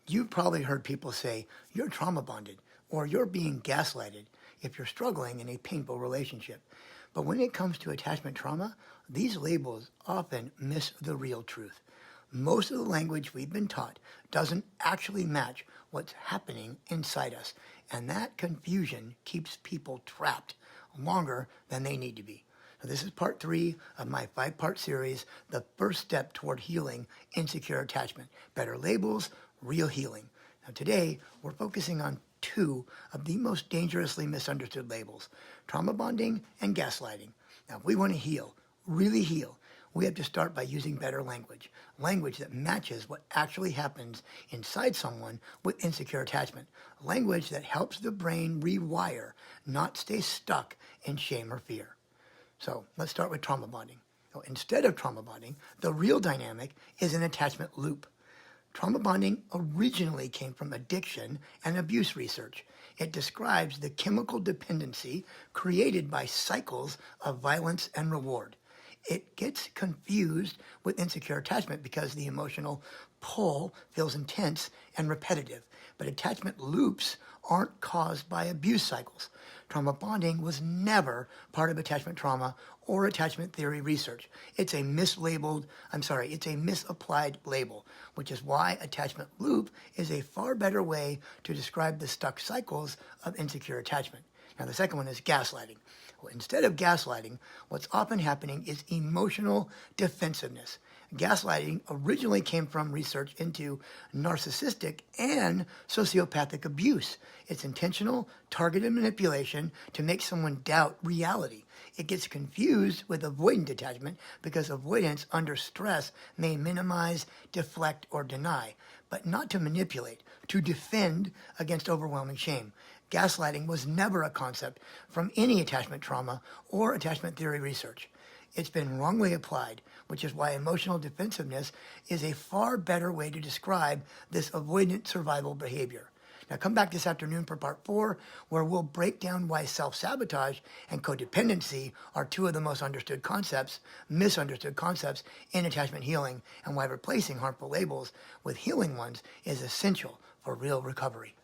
You've probably heard people say, you're trauma bonded, or you're being gaslighted if you're struggling in a painful relationship. But when it comes to attachment trauma, these labels often miss the real truth. Most of the language we've been taught doesn't actually match what's happening inside us, and that confusion keeps people trapped longer than they need to be. So this is part 3 of my 5-part series, The First Step Toward Healing Insecure Attachment. Better labels, real healing. Now today, we're focusing on 2 of the most dangerously misunderstood labels, trauma bonding and gaslighting. Now if we want to heal, really heal, we have to start by using better language. Language that matches what actually happens inside someone with insecure attachment. Language that helps the brain rewire, not stay stuck in shame or fear. So let's start with trauma bonding. So instead of trauma bonding, the real dynamic is an attachment loop. Trauma bonding originally came from addiction and abuse research. It describes the chemical dependency created by cycles of violence and reward. It gets confused with insecure attachment because the emotional pull feels intense and repetitive. But attachment loops aren't caused by abuse cycles. Trauma bonding was never part of attachment trauma or attachment theory research. It's a misapplied label, which is why attachment loop is a far better way to describe the stuck cycles of insecure attachment. Now, the second one is gaslighting. Well, instead of gaslighting, what's often happening is emotional defensiveness. Gaslighting originally came from research into narcissistic and sociopathic abuse. It's intentional, targeted manipulation to make someone doubt reality. It gets confused with avoidant attachment because avoidance under stress may minimize, deflect, or deny, but not to manipulate, to defend against overwhelming shame. Gaslighting was never a concept from any attachment trauma or attachment theory research. It's been wrongly applied, which is why emotional defensiveness is a far better way to describe this avoidant survival behavior. Now come back this afternoon for part 4, where we'll break down why self-sabotage and codependency are 2 of the most misunderstood concepts in attachment healing, and why replacing harmful labels with healing ones is essential for real recovery.